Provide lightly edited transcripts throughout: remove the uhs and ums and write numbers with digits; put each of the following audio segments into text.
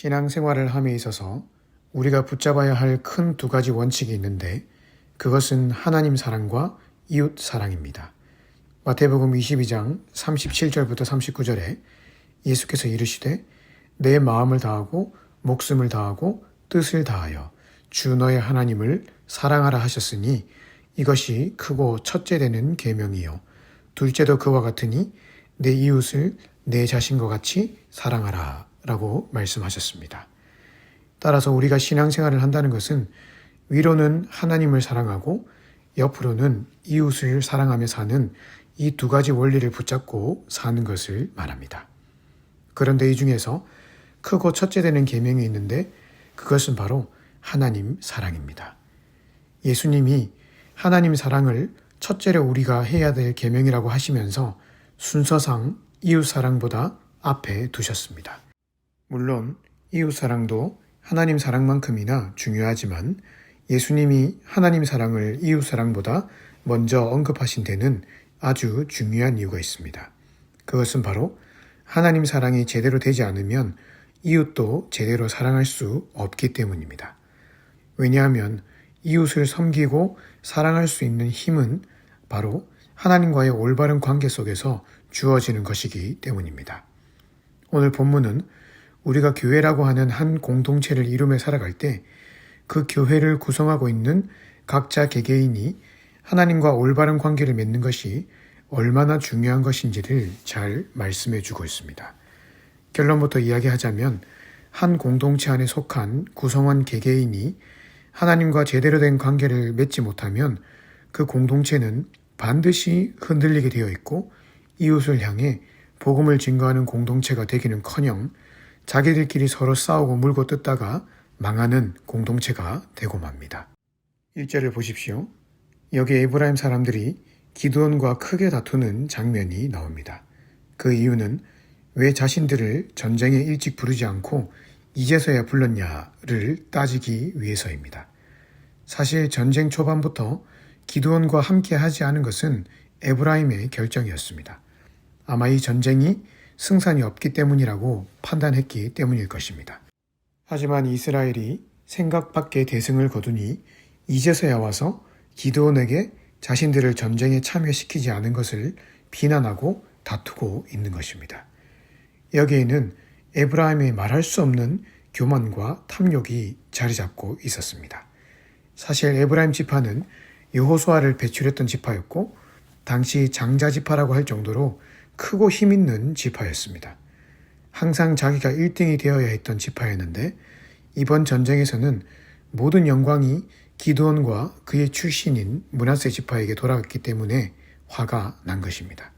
신앙생활을 함에 있어서 우리가 붙잡아야 할 큰 두 가지 원칙이 있는데 그것은 하나님 사랑과 이웃 사랑입니다. 마태복음 22장 37절부터 39절에 예수께서 이르시되 내 마음을 다하고 목숨을 다하고 뜻을 다하여 주 너의 하나님을 사랑하라 하셨으니 이것이 크고 첫째 되는 계명이요 둘째도 그와 같으니 내 이웃을 내 자신과 같이 사랑하라 라고 말씀하셨습니다. 따라서 우리가 신앙생활을 한다는 것은 위로는 하나님을 사랑하고 옆으로는 이웃을 사랑하며 사는 이 두 가지 원리를 붙잡고 사는 것을 말합니다. 그런데 이 중에서 크고 첫째 되는 계명이 있는데 그것은 바로 하나님 사랑입니다. 예수님이 하나님 사랑을 첫째로 우리가 해야 될 계명이라고 하시면서 순서상 이웃 사랑보다 앞에 두셨습니다. 물론 이웃 사랑도 하나님 사랑만큼이나 중요하지만 예수님이 하나님 사랑을 이웃 사랑보다 먼저 언급하신 데는 아주 중요한 이유가 있습니다. 그것은 바로 하나님 사랑이 제대로 되지 않으면 이웃도 제대로 사랑할 수 없기 때문입니다. 왜냐하면 이웃을 섬기고 사랑할 수 있는 힘은 바로 하나님과의 올바른 관계 속에서 주어지는 것이기 때문입니다. 오늘 본문은 우리가 교회라고 하는 한 공동체를 이루며 살아갈 때 그 교회를 구성하고 있는 각자 개개인이 하나님과 올바른 관계를 맺는 것이 얼마나 중요한 것인지를 잘 말씀해 주고 있습니다. 결론부터 이야기하자면 한 공동체 안에 속한 구성원 개개인이 하나님과 제대로 된 관계를 맺지 못하면 그 공동체는 반드시 흔들리게 되어 있고 이웃을 향해 복음을 증거하는 공동체가 되기는커녕 자기들끼리 서로 싸우고 물고 뜯다가 망하는 공동체가 되고 맙니다. 1절을 보십시오. 여기 에브라임 사람들이 기드온과 크게 다투는 장면이 나옵니다. 그 이유는 왜 자신들을 전쟁에 일찍 부르지 않고 이제서야 불렀냐를 따지기 위해서입니다. 사실 전쟁 초반부터 기드온과 함께 하지 않은 것은 에브라임의 결정이었습니다. 아마 이 전쟁이 승산이 없기 때문이라고 판단했기 때문일 것입니다. 하지만 이스라엘이 생각 밖의 대승을 거두니 이제서야 와서 기드온에게 자신들을 전쟁에 참여시키지 않은 것을 비난하고 다투고 있는 것입니다. 여기에는 에브라임의 말할 수 없는 교만과 탐욕이 자리 잡고 있었습니다. 사실 에브라임 지파는 여호수아를 배출했던 지파였고 당시 장자 지파라고 할 정도로 크고 힘있는 지파였습니다. 항상 자기가 1등이 되어야 했던 지파였는데 이번 전쟁에서는 모든 영광이 기드온과 그의 출신인 므낫세 지파에게 돌아갔기 때문에 화가 난 것입니다.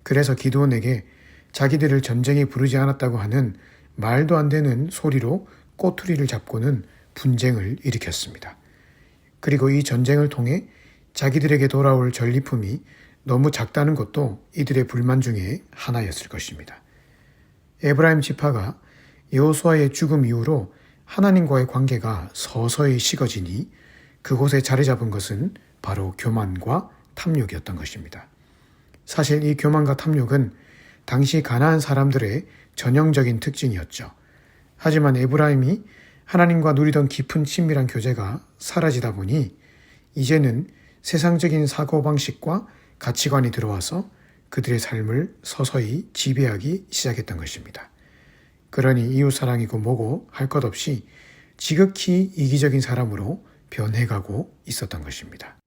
그래서 기드온에게 자기들을 전쟁에 부르지 않았다고 하는 말도 안 되는 소리로 꼬투리를 잡고는 분쟁을 일으켰습니다. 그리고 이 전쟁을 통해 자기들에게 돌아올 전리품이 너무 작다는 것도 이들의 불만 중에 하나였을 것입니다. 에브라임 지파가 여호수아의 죽음 이후로 하나님과의 관계가 서서히 식어지니 그곳에 자리 잡은 것은 바로 교만과 탐욕이었던 것입니다. 사실 이 교만과 탐욕은 당시 가나안 사람들의 전형적인 특징이었죠. 하지만 에브라임이 하나님과 누리던 깊은 친밀한 교제가 사라지다 보니 이제는 세상적인 사고방식과 가치관이 들어와서 그들의 삶을 서서히 지배하기 시작했던 것입니다. 그러니 이웃사랑이고 뭐고 할 것 없이 지극히 이기적인 사람으로 변해가고 있었던 것입니다.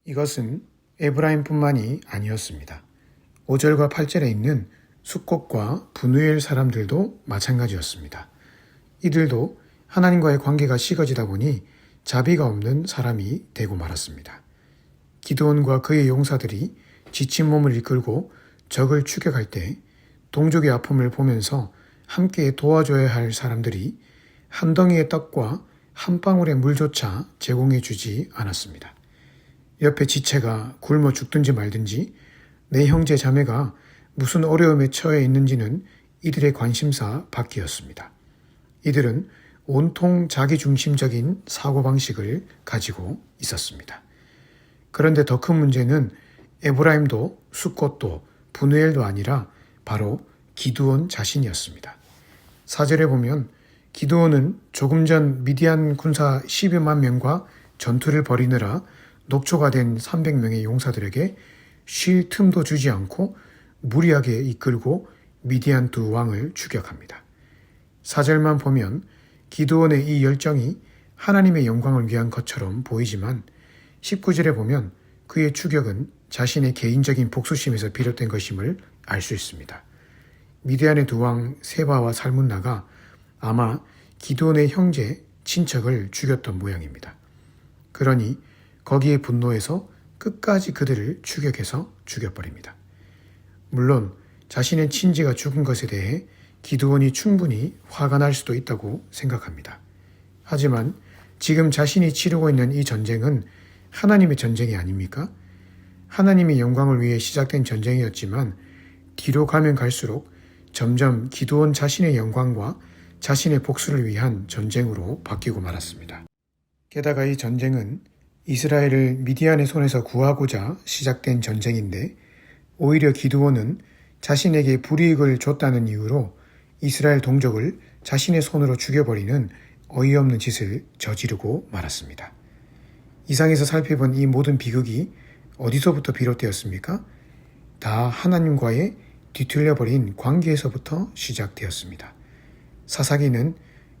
이것은 에브라임뿐만이 아니었습니다. 5절과 8절에 있는 숫곳과 분우엘 사람들도 마찬가지였습니다. 이들도 하나님과의 관계가 식어지다 보니 자비가 없는 사람이 되고 말았습니다. 기드온과 그의 용사들이 지친 몸을 이끌고 적을 추격할 때 동족의 아픔을 보면서 함께 도와줘야 할 사람들이 한 덩이의 떡과 한 방울의 물조차 제공해 주지 않았습니다. 옆에 지체가 굶어 죽든지 말든지 내 형제 자매가 무슨 어려움에 처해 있는지는 이들의 관심사 밖이었습니다. 이들은 온통 자기중심적인 사고방식을 가지고 있었습니다. 그런데 더 큰 문제는 에브라임도 숫곳도 분우엘도 아니라 바로 기드온 자신이었습니다. 4절에 보면 기드온은 조금 전 미디안 군사 12만 명과 전투를 벌이느라 녹초가 된 300명의 용사들에게 쉴 틈도 주지 않고 무리하게 이끌고 미디안 두 왕을 추격합니다. 4절만 보면 기드온의 이 열정이 하나님의 영광을 위한 것처럼 보이지만 19절에 보면 그의 추격은 자신의 개인적인 복수심에서 비롯된 것임을 알 수 있습니다. 미디안의 두 왕 세바와 살문나가 아마 기드온의 형제, 친척을 죽였던 모양입니다. 그러니 거기에 분노해서 끝까지 그들을 추격해서 죽여버립니다. 물론 자신의 친지가 죽은 것에 대해 기드온이 충분히 화가 날 수도 있다고 생각합니다. 하지만 지금 자신이 치르고 있는 이 전쟁은 하나님의 전쟁이 아닙니까? 하나님의 영광을 위해 시작된 전쟁이었지만 뒤로 가면 갈수록 점점 기드온 자신의 영광과 자신의 복수를 위한 전쟁으로 바뀌고 말았습니다. 게다가 이 전쟁은 이스라엘을 미디안의 손에서 구하고자 시작된 전쟁인데 오히려 기드온은 자신에게 불이익을 줬다는 이유로 이스라엘 동족을 자신의 손으로 죽여버리는 어이없는 짓을 저지르고 말았습니다. 이상에서 살펴본 이 모든 비극이 어디서부터 비롯되었습니까? 다 하나님과의 뒤틀려버린 관계에서부터 시작되었습니다. 사사기는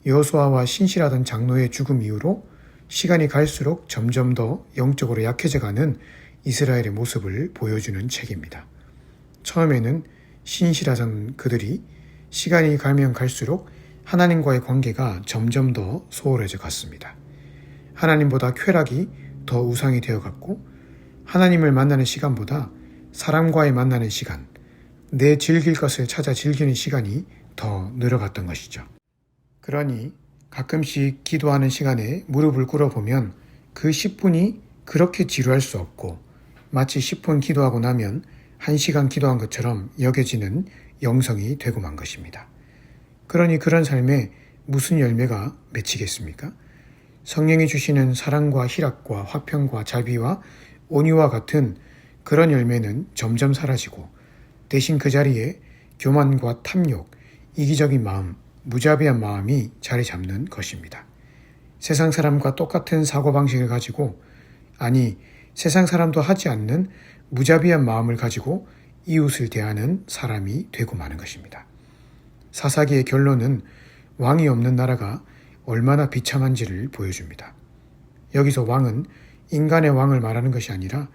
여호수아와 신실하던 장로의 죽음 이후로 시간이 갈수록 점점 더 영적으로 약해져가는 이스라엘의 모습을 보여주는 책입니다. 처음에는 신실하던 그들이 시간이 가면 갈수록 하나님과의 관계가 점점 더 소홀해져 갔습니다. 하나님보다 쾌락이 더 우상이 되어갔고 하나님을 만나는 시간보다 사람과의 만나는 시간, 내 즐길 것을 찾아 즐기는 시간이 더 늘어갔던 것이죠. 그러니 가끔씩 기도하는 시간에 무릎을 꿇어보면 그 10분이 그렇게 지루할 수 없고 마치 10분 기도하고 나면 1시간 기도한 것처럼 여겨지는 영성이 되고 만 것입니다. 그러니 그런 삶에 무슨 열매가 맺히겠습니까? 성령이 주시는 사랑과 희락과 화평과 자비와 온유와 같은 그런 열매는 점점 사라지고 대신 그 자리에 교만과 탐욕, 이기적인 마음, 무자비한 마음이 자리 잡는 것입니다. 세상 사람과 똑같은 사고방식을 가지고 아니 세상 사람도 하지 않는 무자비한 마음을 가지고 이웃을 대하는 사람이 되고 마는 것입니다. 사사기의 결론은 왕이 없는 나라가 얼마나 비참한지를 보여줍니다. 여기서 왕은 인간의 왕을 말하는 것이 아니라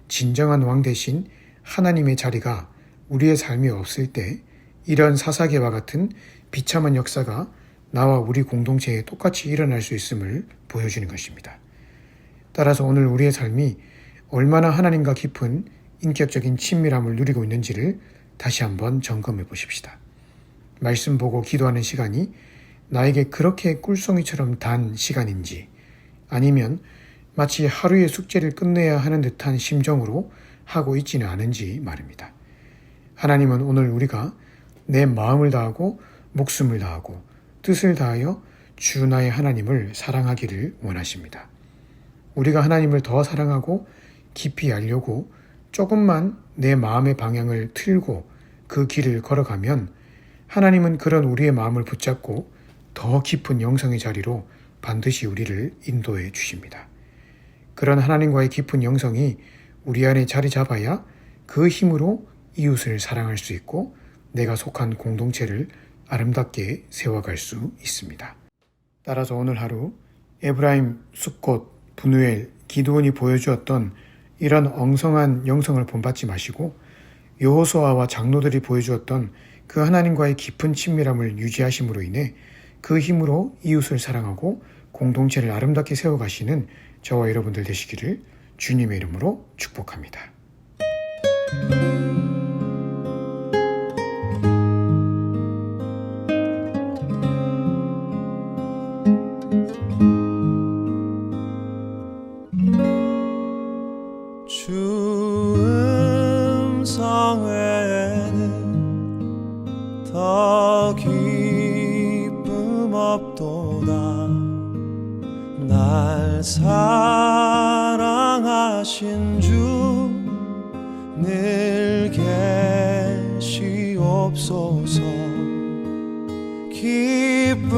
진정한 왕 대신 하나님의 자리가 우리의 삶이 없을 때 이런 사사기와 같은 비참한 역사가 나와 우리 공동체에 똑같이 일어날 수 있음을 보여주는 것입니다. 따라서 오늘 우리의 삶이 얼마나 하나님과 깊은 인격적인 친밀함을 누리고 있는지를 다시 한번 점검해 보십시다. 말씀 보고 기도하는 시간이 나에게 그렇게 꿀송이처럼 단 시간인지 아니면 마치 하루의 숙제를 끝내야 하는 듯한 심정으로 하고 있지는 않은지 말입니다. 하나님은 오늘 우리가 내 마음을 다하고 목숨을 다하고 뜻을 다하여 주 나의 하나님을 사랑하기를 원하십니다. 우리가 하나님을 더 사랑하고 깊이 알려고 조금만 내 마음의 방향을 틀고 그 길을 걸어가면 하나님은 그런 우리의 마음을 붙잡고 더 깊은 영성의 자리로 반드시 우리를 인도해 주십니다. 그런 하나님과의 깊은 영성이 우리 안에 자리 잡아야 그 힘으로 이웃을 사랑할 수 있고 내가 속한 공동체를 아름답게 세워갈 수 있습니다. 따라서 오늘 하루 에브라임, 숫곳, 분우엘, 기드온이 보여주었던 이런 엉성한 영성을 본받지 마시고 여호수아와 장로들이 보여주었던 그 하나님과의 깊은 친밀함을 유지하심으로 인해 그 힘으로 이웃을 사랑하고 공동체를 아름답게 세워가시는 저와 여러분들 되시기를 주님의 이름으로 축복합니다. 주 음성 외에는 더 기쁨 없도다. 날 사랑하신 주 늘 계시옵소서. 기쁨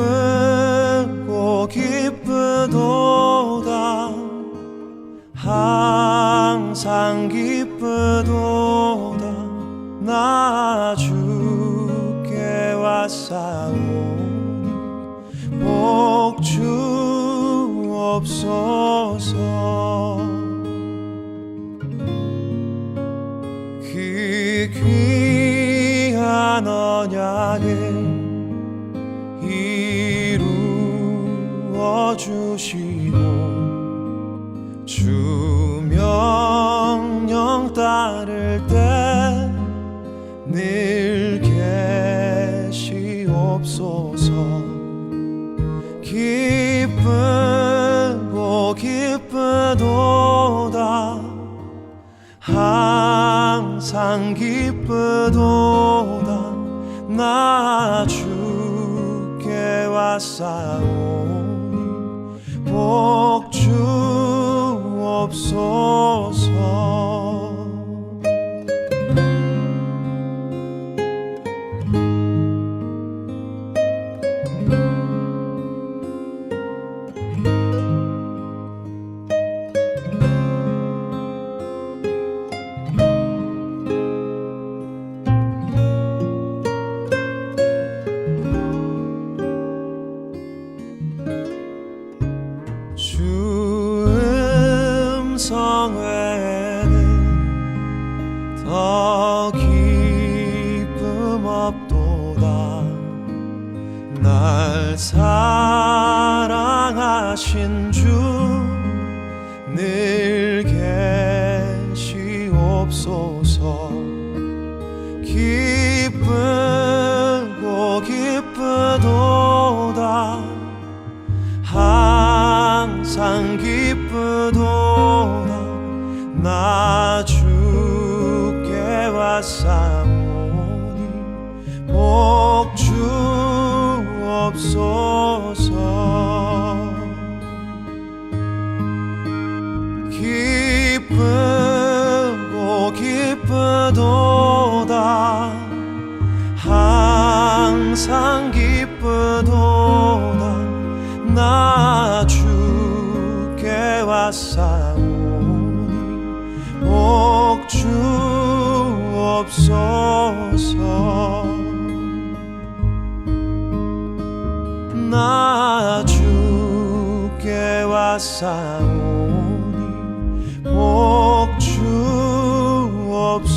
왔사오니 복 주옵소서. 그 귀한 언약을 이루어 주시고 주 명령 따를 때 늘 계시옵소서. 기쁘고 기쁘도다 항상 기쁘도다 나 주께 왔사오니 복 주옵소서. 주 음성 외에는 더 기쁨 없도다. 날 사랑하신 주 늘 계시옵소서. 기쁘고 기쁘도다 항상 기쁘도다 나 주께 왔사오니 복 주옵소서. 기쁘고 기쁘도다 항상 기쁘도다 나 주께 왔사오니 복 주옵소서. 나 주께 왔사오니 복 주옵소서.